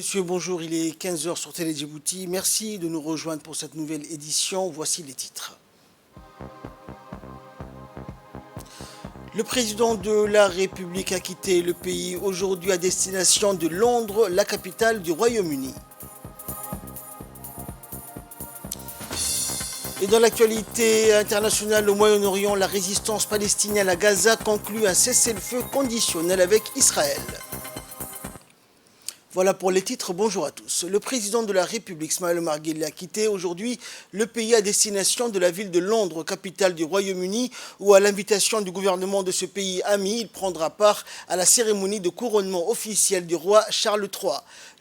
messieurs, bonjour, il est 15 h sur Télé Djibouti. Merci de nous rejoindre pour cette nouvelle édition. Voici les titres. Le président de la République a quitté le pays aujourd'hui à destination de Londres, la capitale du Royaume-Uni. Et dans l'actualité internationale au Moyen-Orient, la résistance palestinienne à Gaza conclut un cessez-le-feu conditionnel avec Israël. Voilà pour les titres, bonjour à tous. Le président de la République, Ismaël Omar Guelleh, a quitté aujourd'hui le pays à destination de la ville de Londres, capitale du Royaume-Uni, où à l'invitation du gouvernement de ce pays ami, il prendra part à la cérémonie de couronnement officiel du roi Charles III.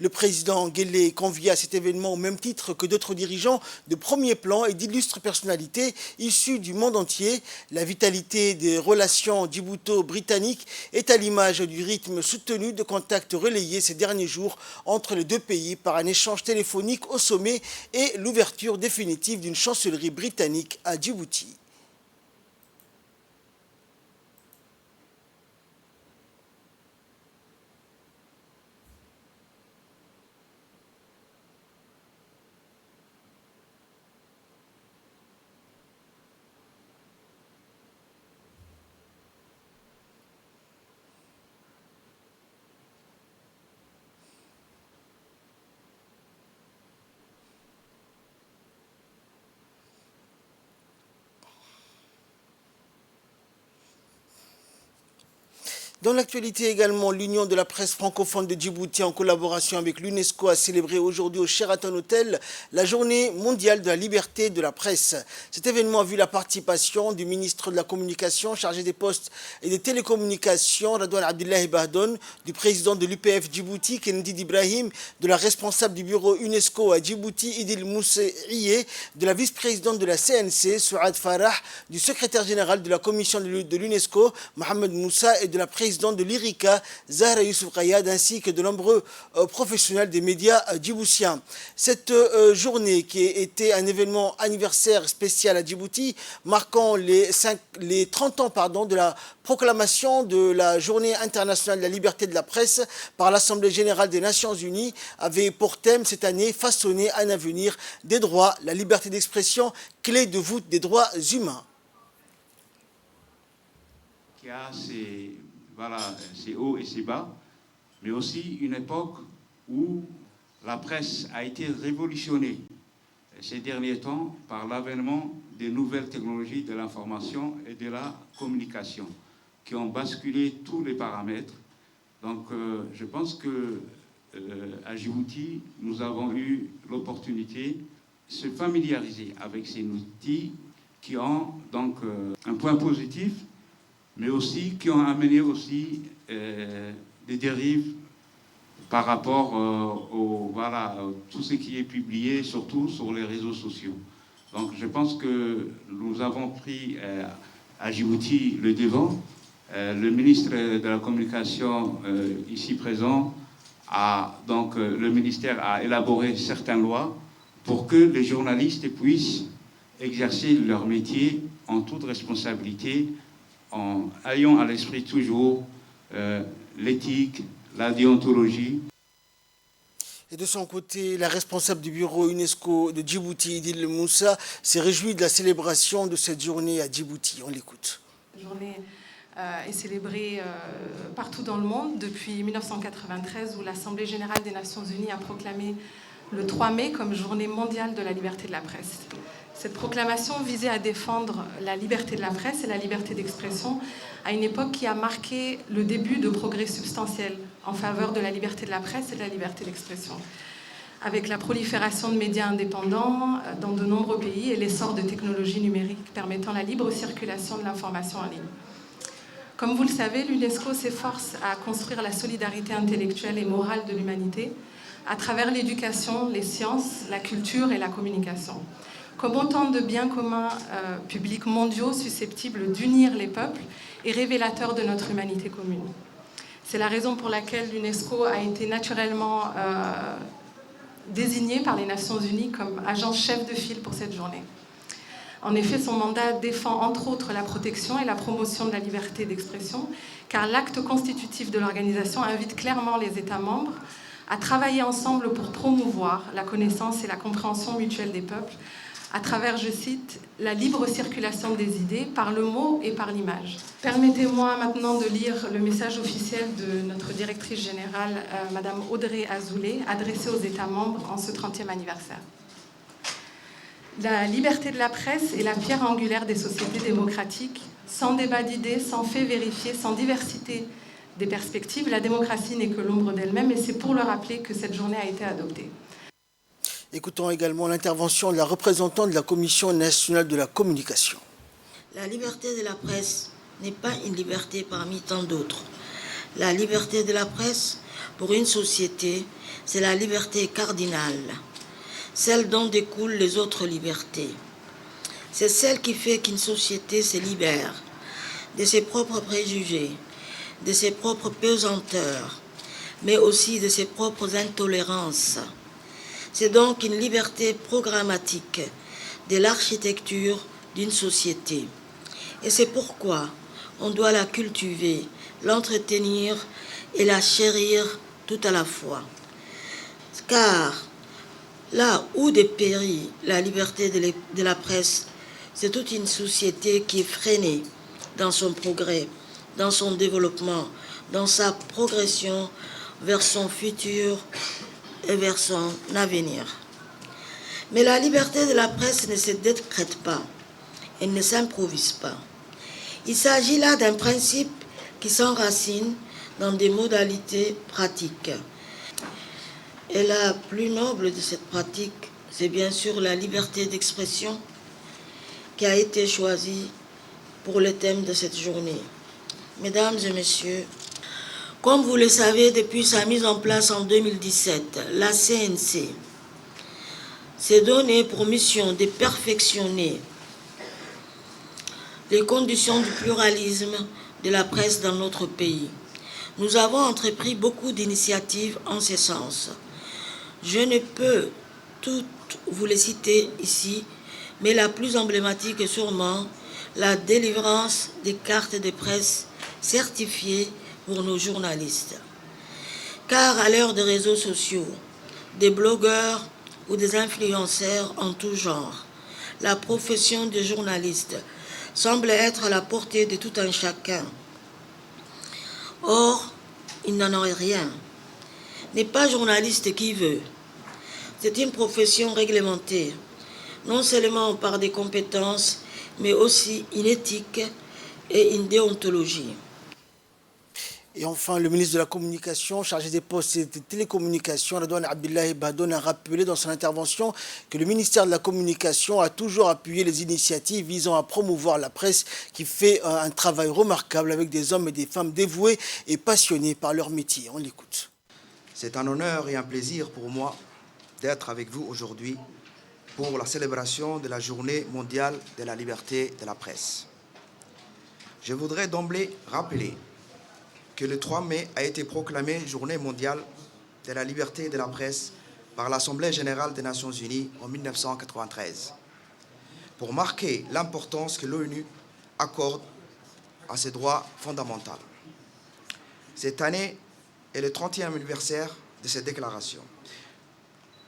Le président Guelleh est convié à cet événement au même titre que d'autres dirigeants de premier plan et d'illustres personnalités issues du monde entier. La vitalité des relations djibouto-britanniques est à l'image du rythme soutenu de contacts relayés ces derniers jours entre les deux pays par un échange téléphonique au sommet et l'ouverture définitive d'une chancellerie britannique à Djibouti. Dans l'actualité également, l'Union de la presse francophone de Djibouti, en collaboration avec l'UNESCO, a célébré aujourd'hui au Sheraton Hotel la journée mondiale de la liberté de la presse. Cet événement a vu la participation du ministre de la Communication, chargé des postes et des télécommunications, Radouane Abdullahi Bahdon, du président de l'UPF Djibouti, Kennedy Ibrahim, de la responsable du bureau UNESCO à Djibouti, Idil Mousseiye, de la vice-présidente de la CNC, Souad Farah, du secrétaire général de la commission de l'UNESCO, Mohamed Moussa, et de la présidente de l'IRICA, Zahra Youssouf Rayad, ainsi que de nombreux professionnels des médias djiboutiens. Cette journée qui était un événement anniversaire spécial à Djibouti, marquant les 30 ans de la proclamation de la Journée internationale de la liberté de la presse par l'Assemblée générale des Nations unies, avait pour thème cette année façonner un avenir des droits, la liberté d'expression, clé de voûte des droits humains. Qui a ses hauts et ses bas, mais aussi une époque où la presse a été révolutionnée ces derniers temps par l'avènement des nouvelles technologies de l'information et de la communication qui ont basculé tous les paramètres. Donc je pense que à Djibouti, nous avons eu l'opportunité de se familiariser avec ces outils qui ont donc un point positif, mais aussi qui ont amené aussi des dérives par rapport tout ce qui est publié, surtout sur les réseaux sociaux. Donc je pense que nous avons pris à Djibouti le devant. Le ministre de la Communication ici présent le ministère a élaboré certaines lois pour que les journalistes puissent exercer leur métier en toute responsabilité, en ayant à l'esprit toujours l'éthique, la déontologie. Et de son côté, la responsable du bureau UNESCO de Djibouti, Idil Moussa, s'est réjouie de la célébration de cette journée à Djibouti. On l'écoute. La journée est célébrée partout dans le monde depuis 1993, où l'Assemblée générale des Nations unies a proclamé le 3 mai comme journée mondiale de la liberté de la presse. Cette proclamation visait à défendre la liberté de la presse et la liberté d'expression à une époque qui a marqué le début de progrès substantiels en faveur de la liberté de la presse et de la liberté d'expression, avec la prolifération de médias indépendants dans de nombreux pays et l'essor de technologies numériques permettant la libre circulation de l'information en ligne. Comme vous le savez, l'UNESCO s'efforce à construire la solidarité intellectuelle et morale de l'humanité à travers l'éducation, les sciences, la culture et la communication, comme autant de biens communs publics mondiaux susceptibles d'unir les peuples et révélateurs de notre humanité commune. C'est la raison pour laquelle l'UNESCO a été naturellement désignée par les Nations Unies comme agent chef de file pour cette journée. En effet, son mandat défend entre autres la protection et la promotion de la liberté d'expression, car l'acte constitutif de l'organisation invite clairement les États membres à travailler ensemble pour promouvoir la connaissance et la compréhension mutuelle des peuples à travers, je cite, la libre circulation des idées par le mot et par l'image. Permettez-moi maintenant de lire le message officiel de notre directrice générale, Madame Audrey Azoulay, adressé aux États membres en ce 30e anniversaire. La liberté de la presse est la pierre angulaire des sociétés démocratiques. Sans débat d'idées, sans faits vérifiés, sans diversité des perspectives, la démocratie n'est que l'ombre d'elle-même, et c'est pour le rappeler que cette journée a été adoptée. Écoutons également l'intervention de la représentante de la Commission nationale de la communication. La liberté de la presse n'est pas une liberté parmi tant d'autres. La liberté de la presse, pour une société, c'est la liberté cardinale, celle dont découlent les autres libertés. C'est celle qui fait qu'une société se libère de ses propres préjugés, de ses propres pesanteurs, mais aussi de ses propres intolérances. C'est donc une liberté programmatique de l'architecture d'une société. Et c'est pourquoi on doit la cultiver, l'entretenir et la chérir tout à la fois. Car là où dépérit la liberté de la presse, c'est toute une société qui est freinée dans son progrès, dans son développement, dans sa progression vers son futur et vers son avenir. Mais la liberté de la presse ne se décrète pas, elle ne s'improvise pas. Il s'agit là d'un principe qui s'enracine dans des modalités pratiques. Et la plus noble de cette pratique, c'est bien sûr la liberté d'expression qui a été choisie pour le thème de cette journée. Mesdames et messieurs, comme vous le savez, depuis sa mise en place en 2017, la CNC s'est donnée pour mission de perfectionner les conditions du pluralisme de la presse dans notre pays. Nous avons entrepris beaucoup d'initiatives en ce sens. Je ne peux toutes vous les citer ici, mais la plus emblématique est sûrement la délivrance des cartes de presse certifiées pour nos journalistes. Car à l'heure des réseaux sociaux, des blogueurs ou des influenceurs en tout genre, la profession de journaliste semble être à la portée de tout un chacun. Or, il n'en est rien. N'est pas journaliste qui veut. C'est une profession réglementée, non seulement par des compétences, mais aussi une éthique et une déontologie. Et enfin, le ministre de la Communication, chargé des postes et des télécommunications, Redouane Abdullahi Badoun, a rappelé dans son intervention que le ministère de la Communication a toujours appuyé les initiatives visant à promouvoir la presse qui fait un travail remarquable avec des hommes et des femmes dévoués et passionnés par leur métier. On l'écoute. C'est un honneur et un plaisir pour moi d'être avec vous aujourd'hui pour la célébration de la Journée mondiale de la liberté de la presse. Je voudrais d'emblée rappeler que le 3 mai a été proclamé Journée mondiale de la liberté de la presse par l'Assemblée générale des Nations unies en 1993, pour marquer l'importance que l'ONU accorde à ces droits fondamentaux. Cette année est le 30e anniversaire de cette déclaration.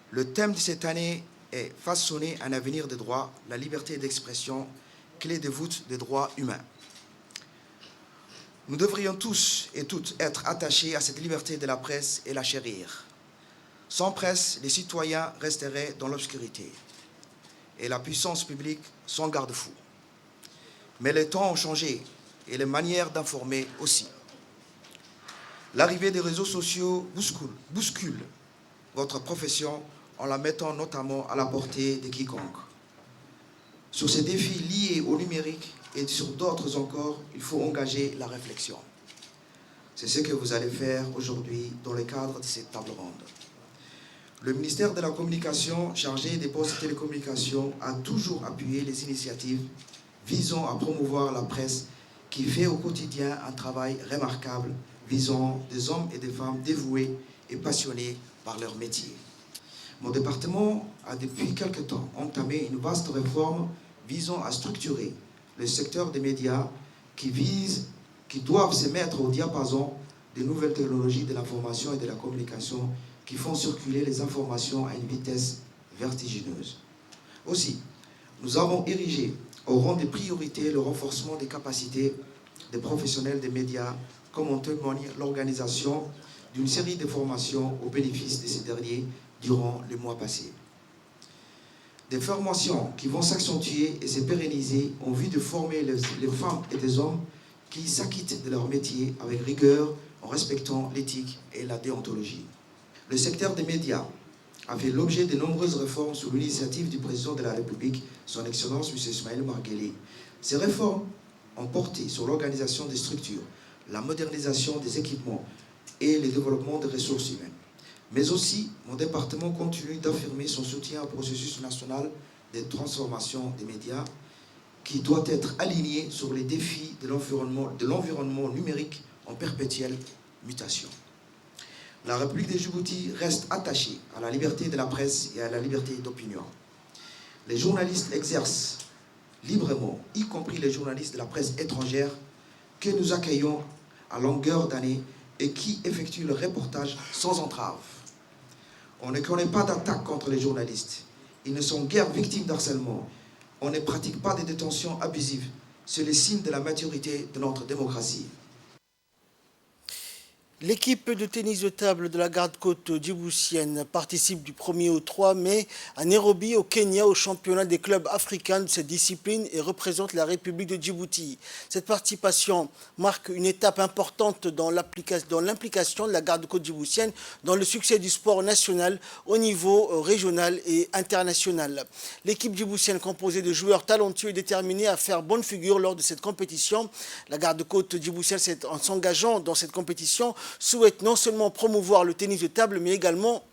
Le thème de cette année est « Façonner un avenir des droits, la liberté d'expression, clé de voûte des droits humains ». Nous devrions tous et toutes être attachés à cette liberté de la presse et la chérir. Sans presse, les citoyens resteraient dans l'obscurité et la puissance publique sans garde-fou. Mais les temps ont changé et les manières d'informer aussi. L'arrivée des réseaux sociaux bouscule votre profession en la mettant notamment à la portée de quiconque. Sur ces défis liés au numérique et sur d'autres encore, il faut engager la réflexion. C'est ce que vous allez faire aujourd'hui dans le cadre de cette table ronde. Le ministère de la Communication, chargé des postes de télécommunications, a toujours appuyé les initiatives visant à promouvoir la presse qui fait au quotidien un travail remarquable visant des hommes et des femmes dévoués et passionnés par leur métier. Mon département a depuis quelque temps entamé une vaste réforme visant à structurer le secteur des médias qui doivent se mettre au diapason des nouvelles technologies de l'information et de la communication qui font circuler les informations à une vitesse vertigineuse. Aussi, nous avons érigé au rang des priorités le renforcement des capacités des professionnels des médias, comme en témoigne l'organisation d'une série de formations au bénéfice de ces derniers durant les mois passés. Des formations qui vont s'accentuer et se pérenniser en vue de former les femmes et les hommes qui s'acquittent de leur métier avec rigueur en respectant l'éthique et la déontologie. Le secteur des médias a fait l'objet de nombreuses réformes sous l'initiative du président de la République, son Excellence M. Ismaël Omar Guelleh. Ces réformes ont porté sur l'organisation des structures, la modernisation des équipements et le développement des ressources humaines. Mais aussi, mon département continue d'affirmer son soutien au processus national de transformation des médias qui doit être aligné sur les défis de l'environnement numérique en perpétuelle mutation. La République de Djibouti reste attachée à la liberté de la presse et à la liberté d'opinion. Les journalistes exercent librement, y compris les journalistes de la presse étrangère que nous accueillons à longueur d'année et qui effectuent le reportage sans entrave. On ne connaît pas d'attaque contre les journalistes. Ils ne sont guère victimes d'harcèlement. On ne pratique pas de détentions abusives. C'est le signe de la maturité de notre démocratie. L'équipe de tennis de table de la garde-côte djiboutienne participe du 1er au 3 mai à Nairobi, au Kenya, au championnat des clubs africains de cette discipline et représente la République de Djibouti. Cette participation marque une étape importante dans l'implication de la garde-côte djiboutienne dans le succès du sport national au niveau régional et international. L'équipe djiboutienne composée de joueurs talentueux et déterminés à faire bonne figure lors de cette compétition. La garde-côte djiboutienne, en s'engageant dans cette compétition, souhaite non seulement promouvoir le tennis de table, mais également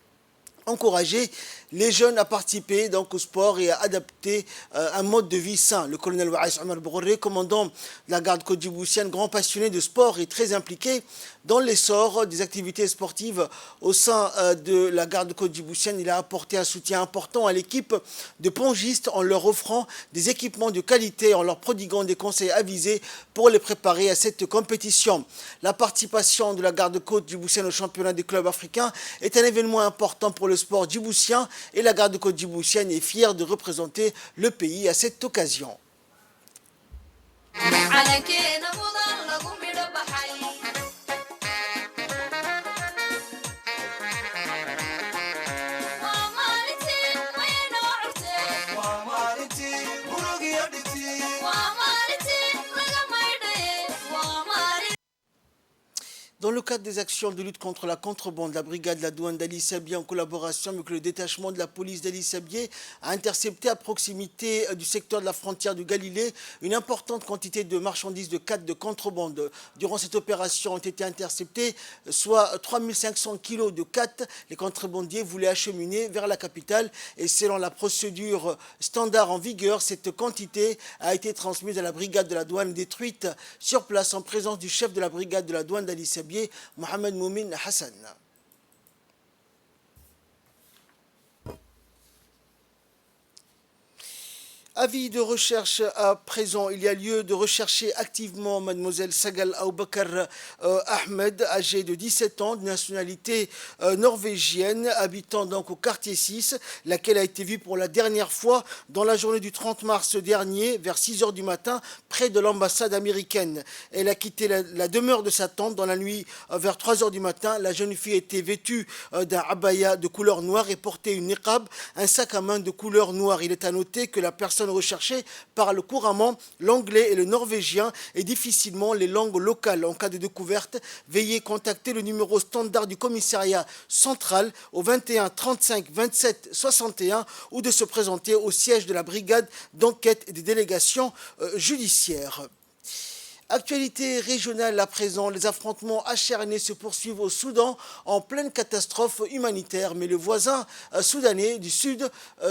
encourager les jeunes à participer donc au sport et à adapter un mode de vie sain. Le colonel Waïs Omar Bourré, commandant de la garde-côte djiboutienne, grand passionné de sport et très impliqué dans l'essor des activités sportives au sein de la garde-côte djiboutienne. Il a apporté un soutien important à l'équipe de pongistes en leur offrant des équipements de qualité, en leur prodiguant des conseils avisés pour les préparer à cette compétition. La participation de la garde-côte djiboutienne au championnat des clubs africains est un événement important pour le sport djiboutien et la garde-côte djiboutienne est fière de représenter le pays à cette occasion. Dans le cadre des actions de lutte contre la contrebande, la brigade de la douane d'Ali Sabié, en collaboration avec le détachement de la police d'Ali Sabié, a intercepté à proximité du secteur de la frontière du Galilée une importante quantité de marchandises de khat de contrebande. Durant cette opération ont été interceptés soit 3500 kilos de khat. Les contrebandiers voulaient acheminer vers la capitale et selon la procédure standard en vigueur, cette quantité a été transmise à la brigade de la douane détruite sur place en présence du chef de la brigade de la douane d'Ali Sabié, Mohamed Moumin Hassan. Avis de recherche à présent. Il y a lieu de rechercher activement mademoiselle Sagal Aboubakar Ahmed, âgée de 17 ans, de nationalité norvégienne, habitant donc au quartier 6, laquelle a été vue pour la dernière fois dans la journée du 30 mars dernier, vers 6 h du matin, près de l'ambassade américaine. Elle a quitté la demeure de sa tante dans la nuit vers 3 h du matin. La jeune fille était vêtue d'un abaya de couleur noire et portait une niqab, un sac à main de couleur noire. Il est à noter que la personne recherchée parle couramment l'anglais et le norvégien et difficilement les langues locales. En cas de découverte, veuillez contacter le numéro standard du commissariat central au 21 35 27 61 ou de se présenter au siège de la brigade d'enquête et des délégations judiciaires. Actualité régionale à présent, les affrontements acharnés se poursuivent au Soudan en pleine catastrophe humanitaire. Mais le voisin soudanais du Sud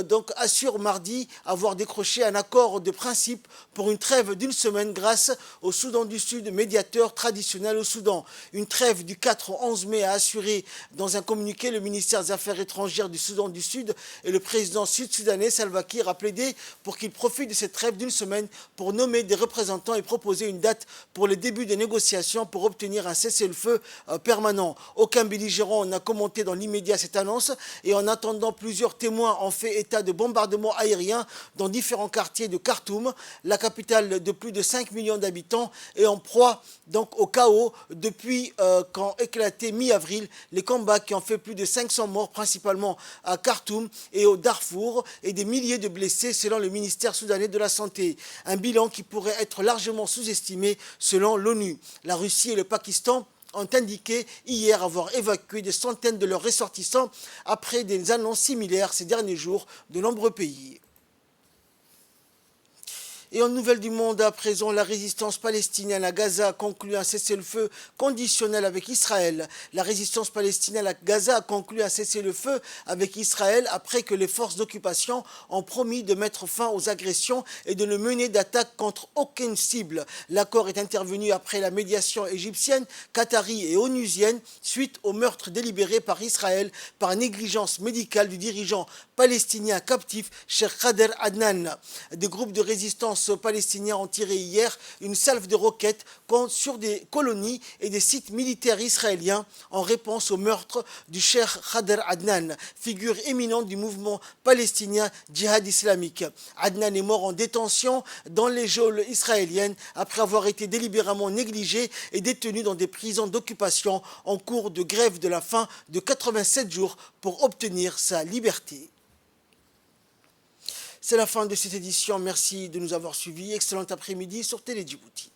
donc assure mardi avoir décroché un accord de principe pour une trêve d'une semaine grâce au Soudan du Sud, médiateur traditionnel au Soudan. Une trêve du 4 au 11 mai a assuré dans un communiqué le ministère des Affaires étrangères du Soudan du Sud et le président sud-soudanais Salva Kiir a plaidé pour qu'il profite de cette trêve d'une semaine pour nommer des représentants et proposer une date pour le début des négociations pour obtenir un cessez-le-feu permanent. Aucun belligérant n'a commenté dans l'immédiat cette annonce et en attendant, plusieurs témoins ont fait état de bombardements aériens dans différents quartiers de Khartoum, la capitale de plus de 5 millions d'habitants, et en proie donc au chaos depuis qu'ont éclaté mi-avril les combats qui ont fait plus de 500 morts, principalement à Khartoum et au Darfour, et des milliers de blessés selon le ministère soudanais de la Santé. Un bilan qui pourrait être largement sous-estimé selon l'ONU. La Russie et le Pakistan ont indiqué hier avoir évacué des centaines de leurs ressortissants après des annonces similaires ces derniers jours de nombreux pays. Et en nouvelles du monde, à présent, la résistance palestinienne à Gaza a conclu un cessez-le-feu conditionnel avec Israël. La résistance palestinienne à Gaza a conclu un cessez-le-feu avec Israël après que les forces d'occupation ont promis de mettre fin aux agressions et de ne mener d'attaque contre aucune cible. L'accord est intervenu après la médiation égyptienne, qatari et onusienne suite au meurtre délibéré par Israël par négligence médicale du dirigeant palestinien captif Sheikh Khader Adnan. Des groupes de résistance palestiniens ont tiré hier une salve de roquettes sur des colonies et des sites militaires israéliens en réponse au meurtre du Cheikh Khader Adnan, figure éminente du mouvement palestinien djihad islamique. Adnan est mort en détention dans les geôles israéliennes après avoir été délibérément négligé et détenu dans des prisons d'occupation en cours de grève de la faim de 87 jours pour obtenir sa liberté. C'est la fin de cette édition. Merci de nous avoir suivis. Excellent après-midi sur Télé Djibouti.